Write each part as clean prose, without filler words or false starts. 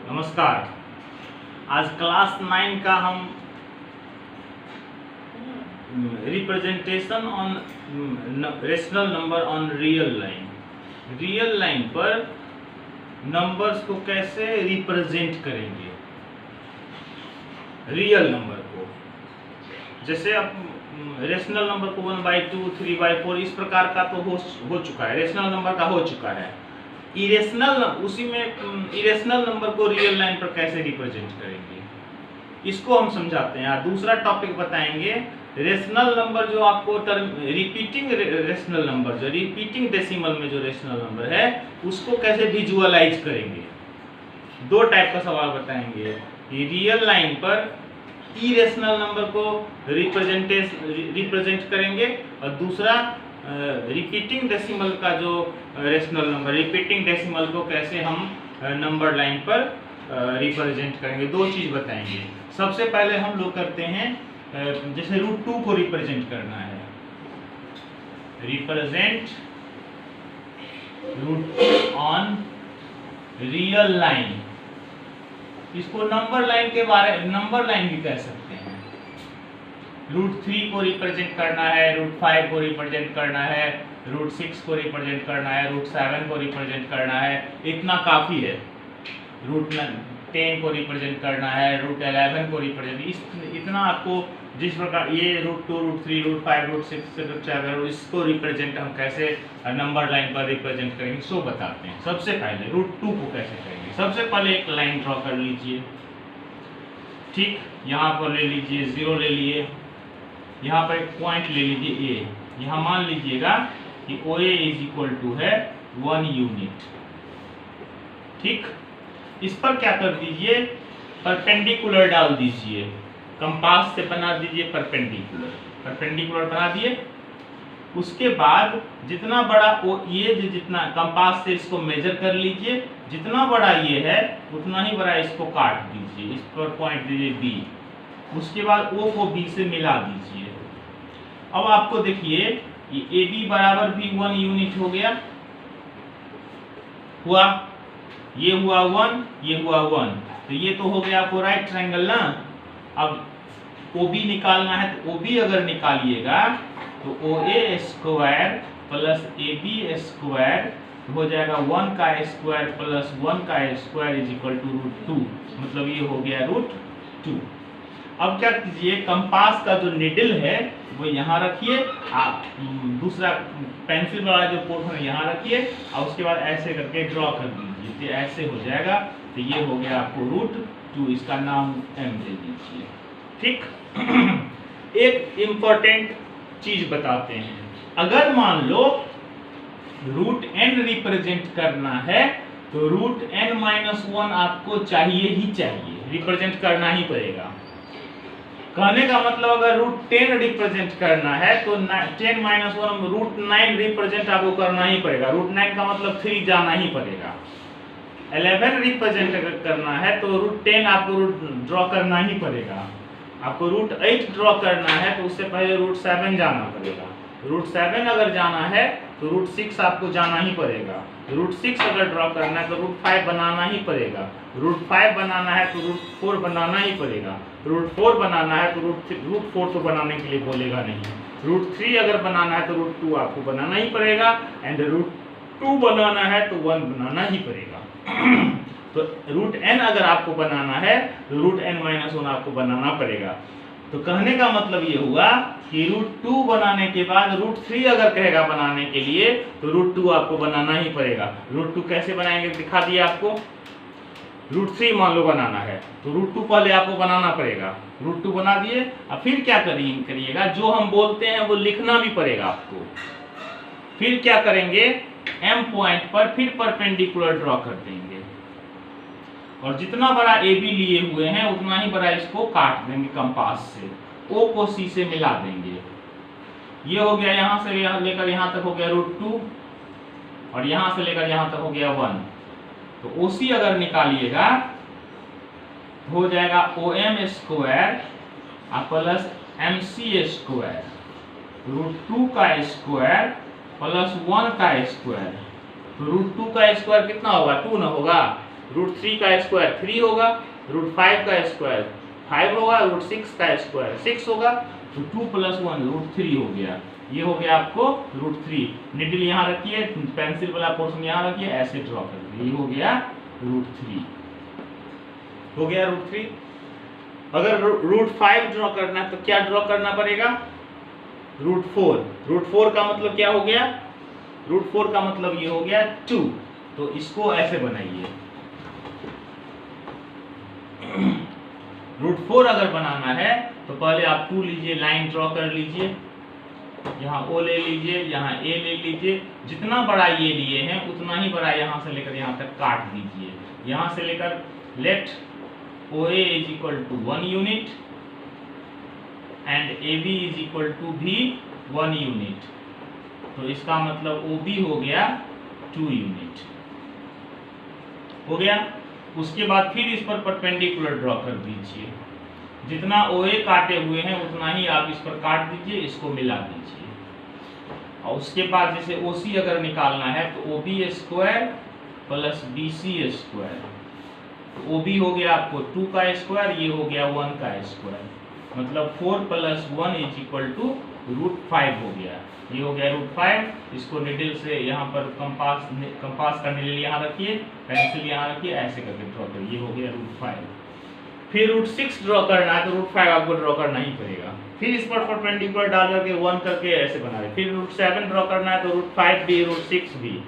नमस्कार। आज क्लास 9 का हम representation on rational number on real line पर नंबर्स को कैसे रिप्रेजेंट करेंगे, रियल नंबर को। जैसे अब रेशनल नंबर को 1/2 3/4 इस प्रकार का तो हो चुका है, रेशनल नंबर का हो चुका है। इरेशनल नंबर को रियल लाइन पर कैसे रिप्रेजेंट करेंगे, इसको हम समझाते हैं। दूसरा टॉपिक बताएंगे, रेशनल नंबर जो आपको रिपीटिंग रेशनल नंबर, जो रिपीटिंग डेसिमल में जो रेशनल नंबर है उसको कैसे विजुअलाइज करेंगे। दो टाइप का सवाल बताएंगे कि रियल लाइन पर इरेशनल नंबर को रिप्रेजेंट करेंगे, और दूसरा रिपीटिंग डेसिमल का जो रेशनल नंबर, रिपीटिंग डेसिमल को कैसे हम नंबर लाइन पर रिप्रेजेंट करेंगे। दो चीज बताएंगे। सबसे पहले हम लोग करते हैं, जैसे √2 को रिप्रेजेंट करना है, रिप्रेजेंट √2 ऑन रियल लाइन। इसको नंबर लाइन भी कह सकते हैं। √3 को रिप्रेजेंट करना है, √5 को रिप्रेजेंट करना है, √6 को रिप्रेजेंट करना है, √7 को रिप्रेजेंट करना है, इतना काफी है। √10 को रिप्रेजेंट करना है, √11 को रिप्रेजेंट, इतना आपको जिस प्रकार ये √2 √3 √5 √6 √7 इसको रिप्रेजेंट हम कैसे नंबर लाइन पर रिप्रेजेंट करेंगे सो बताते हैं। सबसे पहले √2 को कैसे करेंगे। सबसे पहले एक लाइन ड्रॉ कर लीजिए, ठीक। यहाँ पर ले लीजिए 0 ले लिए, यहाँ पर एक पॉइंट ले लीजिए A। यहाँ मान लीजिएगा कि OA है 1 यूनिट, ठीक। इस पर क्या कर दीजिए, परपेंडिकुलर डाल दीजिए, कंपास से बना दीजिए परपेंडिकुलर बना दिए। उसके बाद जितना बड़ा ये जितना कंपास से इसको मेजर कर लीजिए, जितना बड़ा ये है उतना ही बड़ा इसको काट दीजिए, इस पर पॉइंट दीजिए B। उसके बाद O को B से मिला दीजिए। अब आपको देखिए ये AB बराबर भी 1 यूनिट हो गया, ये हुआ 1, ये हुआ 1, तो ये तो हो गया आपको राइट ट्रायंगल ना। अब OB निकालना है, तो OB अगर निकालिएगा तो OA square plus AB square हो जाएगा 1 का स्क्वायर प्लस 1 का स्क्वायर इज इक्वल टू √2, मतलब ये हो गया √2। अब क्या कीजिए, कंपास का जो निडल है वो यहाँ रखिए, आप दूसरा पेंसिल वाला जो पोर्शन है यहाँ रखिए, और उसके बाद ऐसे करके ड्रॉ कर दीजिए, तो ऐसे हो जाएगा। तो ये हो गया आपको √2, इसका नाम M दे दीजिए, ठीक। एक इम्पोर्टेंट चीज बताते हैं, अगर मान लो √n रिप्रेजेंट करना है तो √n-1 आपको चाहिए ही चाहिए, रिप्रेजेंट करना ही पड़ेगा। कहने का मतलब अगर √10 रिप्रेजेंट करना है तो 10-1 √9 रिप्रेजेंट आपको करना ही पड़ेगा। √9 का मतलब 3 जाना ही पड़ेगा। 11 रिप्रेजेंट अगर करना है तो √10 आपको ड्रॉ करना ही पड़ेगा। आपको √8 ड्रॉ करना है तो उससे पहले √7 जाना पड़ेगा। √7 अगर जाना है तो √6 आपको जाना ही पड़ेगा। √6 अगर ड्रॉ करना है तो √5 बनाना ही पड़ेगा। √5 बनाना है तो √4 बनाना ही पड़ेगा। √4 बनाना है तो √4 तो बनाने के लिए बोलेगा नहीं। √3 अगर बनाना है तो √2 आपको बनाना ही पड़ेगा, एंड √2 बनाना है तो 1 बनाना ही पड़ेगा। तो √n अगर आपको बनाना है तो √n-1 आपको बनाना पड़ेगा। तो कहने का मतलब ये हुआ कि √2 बनाने के बाद √3 अगर कहेगा बनाने के लिए तो √2 आपको बनाना ही पड़ेगा। √2 कैसे बनाएंगे दिखा दिए आपको। √3 मान लो बनाना है तो √2 पहले आपको बनाना पड़ेगा, √2 बना दिए। अब फिर क्या करिएगा, जो हम बोलते हैं वो लिखना भी पड़ेगा आपको। फिर क्या करेंगे, M पॉइंट पर फिर परपेंडिकुलर ड्रॉ कर देंगे, और जितना बड़ा AB लिए हुए हैं उतना ही बड़ा इसको काट देंगे कंपास से, O को C से मिला देंगे। ये हो गया, यहाँ से लेकर यहाँ तक हो गया √2, और यहाँ से लेकर यहाँ तक हो गया 1। तो OC अगर निकालिएगा हो जाएगा OM square plus MC square, √2 का स्क्वायर प्लस 1 का स्क्वायर। तो √2 का स्क्वायर कितना होगा, 2 ना होगा, रूट 3 का स्क्वायर 3 होगा, रूट 5 का स्क्वायर 5 होगा, रूट 6 का स्क्वायर 6 होगा, तो 2 + 1 रूट 3 हो गया। ये हो गया आपको रूट 3। निडल यहाँ रखिए, पेंसिल वाला पोर्शन यहाँ रखिए, ऐसे ड्रॉ कर दीजिए। ये हो गया रूट 3, हो गया रूट 3। अगर रूट 5 ड्रॉ करना है तो क्या ड्रॉ करना पड़ेगा? रूट 4। रूट 4 का मतलब क्या हो गया? रूट 4 का मतलब ये हो गया 2। तो इसको ऐसे बनाइए। रूट 4 अगर बनाना है तो पहले आप 2 लीजिए, लाइन ड्रॉ कर लीजिए, यहाँ O ले लीजिए, यहाँ A ले लीजिए। जितना बड़ा ये लिए हैं उतना ही बड़ा यहाँ से लेकर यहाँ तक काट दीजिए। यहाँ से लेकर let OA = 1 unit and AB = भी 1 यूनिट। तो इसका मतलब OB हो गया 2 यूनिट, हो गया। उसके बाद फिर इस पर परपेंडिकुलर ड्रॉ कर दीजिए। जितना OA काटे हुए हैं उतना ही आप इस पर काट दीजिए, इसको मिला दीजिए। और उसके बाद जैसे OC अगर निकालना है तो OB² + BC²। तो OB हो गया आपको 2 का स्क्वायर, ये हो गया 1 का स्क्वायर, मतलब 4 + 1 = √5 हो गया। ये हो गया √5। इसको निडल से यहाँ पर कंपास का निडल यहाँ रखिए, पेंसिल यहाँ रखिए, ऐसे करके ड्रॉ करिए। ये हो गया √5। फिर रूट 6 ड्रॉ करना है तो रूट 5 आपको ड्रॉ करना ही पड़ेगा। फिर इस पर परपेंडिकुलर डाल करके 1 करके ऐसे बना रहे। फिर रूट 7 ड्रॉ करना है तो रूट 5 भी, रूट 6 भी,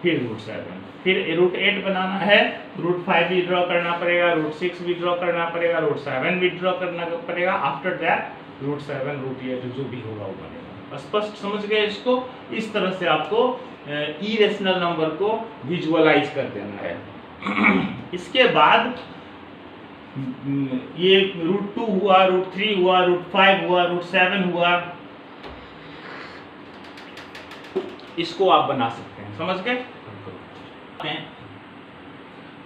फिर रूट 7। फिर रूट 8 बनाना है रूट 5 भी ड्रॉ करना पड़ेगा, रूट 6 भी ड्रॉ करना पड़ेगा, रूट 7 भी ड्रॉ करना पड़ेगा। आफ्टर दैट रूट 7, रूट 8 जो भी होगा वो बनेगा। स्पष्ट समझ गए इसको? इस तरह से आपको इरेशनल नंबर को विजुअलाइज कर देना है। इसके बाद ये रूट 2 हुआ, रूट 3 हुआ, रूट 5 हुआ, रूट 7 हुआ, इसको आप बना सकते हैं। समझ गए?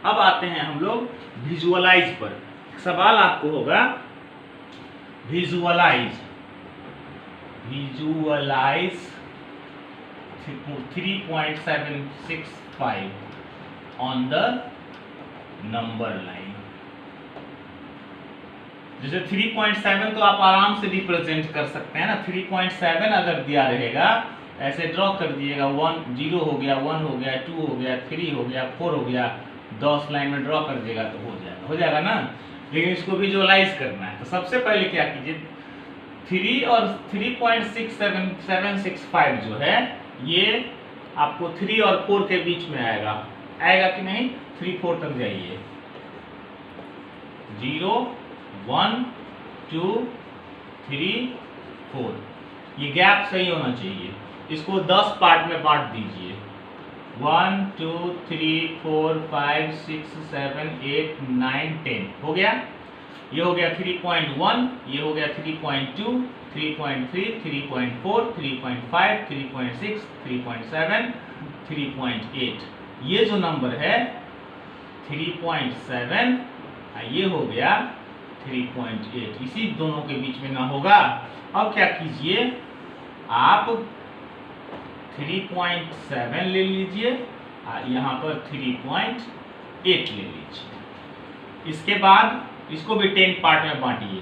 अब आते हैं हम लोग विजुअलाइज पर। सवाल आपको होगा visualize 3.765 on the number line. जैसे 3.7 तो आप आराम से रिप्रेजेंट कर सकते हैं ना। 3.7 अगर दिया रहेगा ऐसे ड्रॉ कर दिएगा। 1 0 हो गया, 1 हो गया, 2 हो गया, 3 हो गया, 4 हो गया, 10 लाइन में ड्रॉ कर देगा तो हो जाएगा ना। लेकिन इसको विजुअलाइज करना है तो सबसे पहले क्या कीजिए, 3 और 3.765 जो है ये आपको 3 और 4 के बीच में आएगा कि नहीं? 3 4 तक जाइए। 0 1 2 3 4, ये गैप सही होना चाहिए। इसको 10 पार्ट में बांट दीजिए। 1 2 3 4 5 6 7 8 9 10 हो गया। ये हो गया 3.1, ये हो गया 3.2 3.3 3.4 3.5 3.6 3.7 3.8। ये जो नंबर है 3.7, ये हो गया 3.8। इसी दोनों के बीच में ना होगा। अब क्या कीजिए, आप 3.7 ले लीजिए और यहाँ पर 3.8 ले लीजिए। इसके बाद इसको भी 10 पार्ट में बांटिए।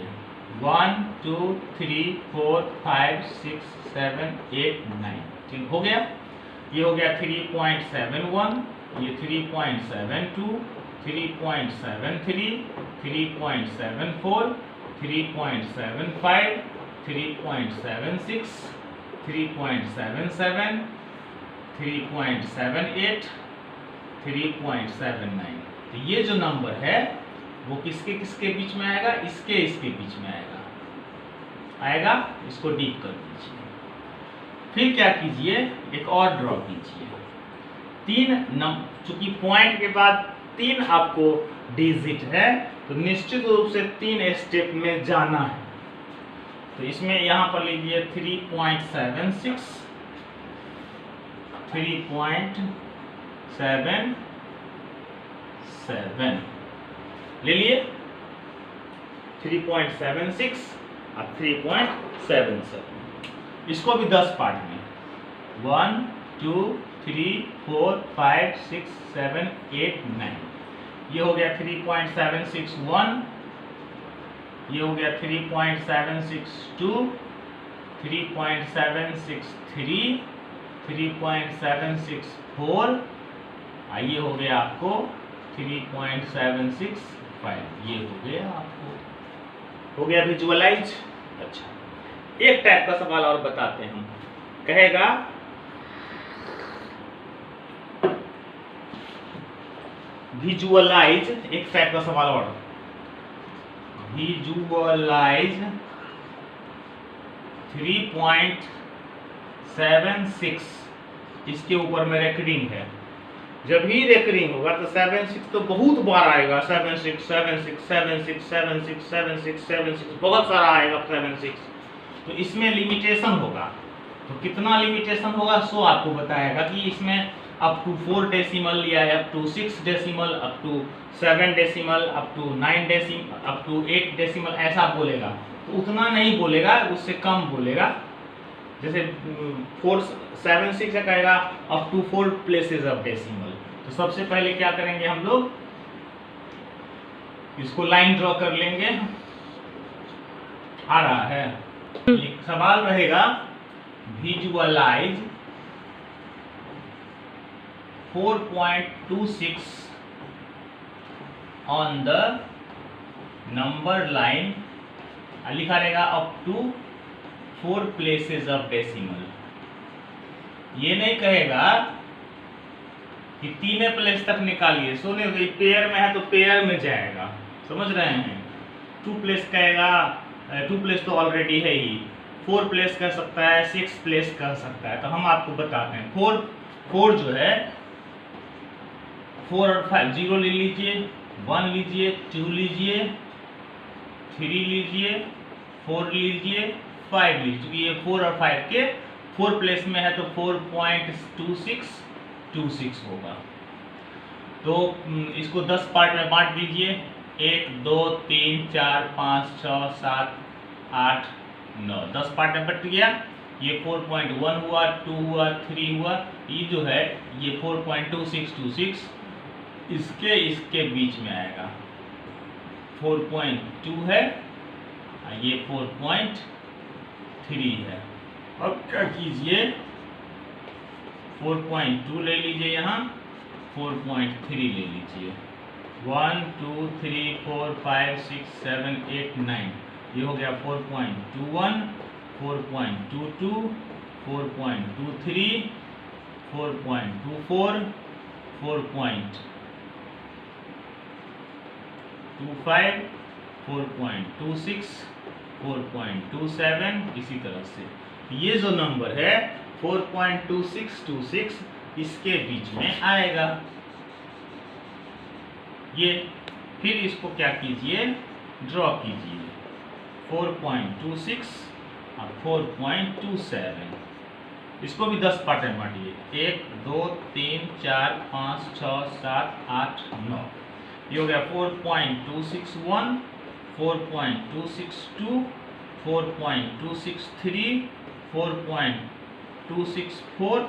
1 2 3 4 5 6 7 8 9, ठीक हो गया। ये हो गया 3.71, ये 3.72 3.73 3.74 3.75 3.76 3.77 3.78 3.79। तो ये जो नंबर है वो किसके बीच में आएगा? इसके बीच में आएगा। इसको डीप कर दीजिए। फिर क्या कीजिए, एक और ड्रॉ कीजिए। 3 चूंकि पॉइंट के बाद 3 आपको डिजिट है तो निश्चित रूप से 3 स्टेप में जाना है। तो इसमें यहां पर लीजिए 3.76 3.77 ले लिए। 3.76 और 3.77, इसको भी 10 पार्ट में 1 2 3 4 5 6 7 8 9। ये हो गया 3.761, ये हो गया 3.762, 3.763, 3.764, ये हो गया आपको 3.765, ये हो गया आपको, हो गया विजुअलाइज। अच्छा, एक टाइप का सवाल और बताते हैं हम, कहेगा विजुअलाइज, एक टाइप का सवाल और, विजुअलाइज 3.76, इसके ऊपर में रेकरिंग है। जब ही रेकरिंग होगा तो 76 तो बहुत बार आएगा, 76 76 76 76 76 76, बहुत सारा आएगा 76। तो इसमें लिमिटेशन होगा, तो कितना लिमिटेशन होगा सो आपको बताएगा कि इसमें अप टू 4 डेसिमल लिया है, up to 6 decimal, up to 7 decimal, up to 9 decimal, up to 8 decimal, ऐसा बोलेगा। तो उतना नहीं बोलेगा, उससे कम बोलेगा। जैसे 476 से कहेगा up to 4 places of decimal. तो सबसे पहले क्या करेंगे हम लोग, इसको लाइन ड्रॉ कर लेंगे। आ रहा है, एक सवाल रहेगा visualize 4.26 on the number line, लिखा रहेगा up to 4 places of decimal. ये नहीं कहेगा कि 3 प्लेस तक निकालिए, सोने पेयर में है तो पेयर में जाएगा, समझ रहे हैं। 2 प्लेस कहेगा, 2 प्लेस तो ऑलरेडी है ही, 4 प्लेस कर सकता है, 6 प्लेस कर सकता है। तो हम आपको बताते हैं 4 जो है 4 और 5, 0 ले लीजिए, 1 लीजिए, 2 लीजिए, 3 लीजिए, 4 लीजिए, 5 लीजिए। क्योंकि ये 4 और 5 के 4 प्लेस में है तो 4.2626 होगा। तो इसको 10 पार्ट में बांट दीजिए, 1 2 3 4 5 6 7 8 9, 10 पार्ट में बट गया। ये 4.1 हुआ, 2 हुआ, 3 हुआ, ये जो है ये 4.2626 इसके बीच में आएगा। 4.2 है, ये 4.3 है। अब क्या कीजिए, 4.2 ले लीजिए, यहाँ 4.3 ले लीजिए। 1 2 3 4 5 6 7 8 9, ये हो गया 4.21, 4.22, 4.23, 4.24, 4.25, 4.26, 4.27, इसी तरह से ये जो नंबर है 4.2626 इसके बीच में आएगा। ये फिर इसको क्या कीजिए, ड्रॉ कीजिए, 4.26 और 4.27, इसको भी 10 पार्ट में बांटिए, 1 2 3 4 5 6 7 8 9, ये हो गया 4.261, 4.262, 4.263, 4.264,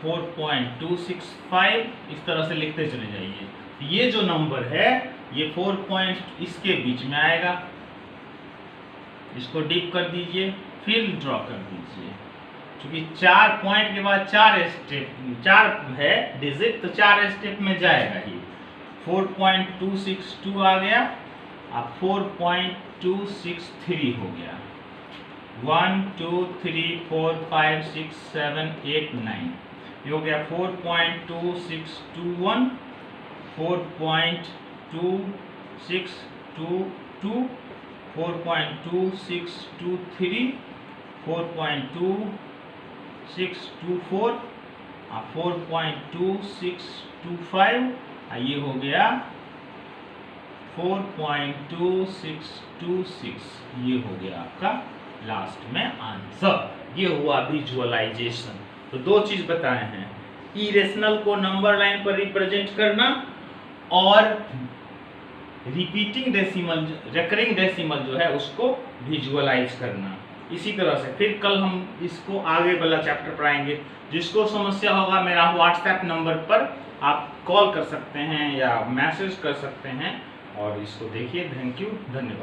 4.265, इस तरह से लिखते चले जाइए। ये जो नंबर है ये 4 पॉइंट इसके बीच में आएगा। इसको डीप कर दीजिए, फिर ड्रॉ कर दीजिए। क्योंकि 4 पॉइंट के बाद 4 स्टेप, 4 है डिजिट, तो 4 स्टेप में जाएगा ही। 4.262 आ गया, अब 4.263 हो गया। 1 2 3 4 5 6 7 8 9, ये हो गया 4.2621, 4.2622, 4.2623, 4.2624, 4.2625, ये हो गया 4.2626, ये हो गया आपका लास्ट में आंसर। ये हुआ विजुअलाइजेशन। तो 2 चीज बताए हैं, इरेशनल को नंबर लाइन पर रिप्रेजेंट करना और रिपीटिंग डेसिमल, रेकरिंग डेसिमल जो है उसको विजुअलाइज करना। इसी तरह से फिर कल हम इसको आगे वाला चैप्टर पढ़ाएंगे। जिसको समस्या होगा मेरा व्हाट्सएप नंबर पर आप कॉल कर सकते हैं या मैसेज कर सकते हैं। और इसको देखिए। थैंक यू, धन्यवाद।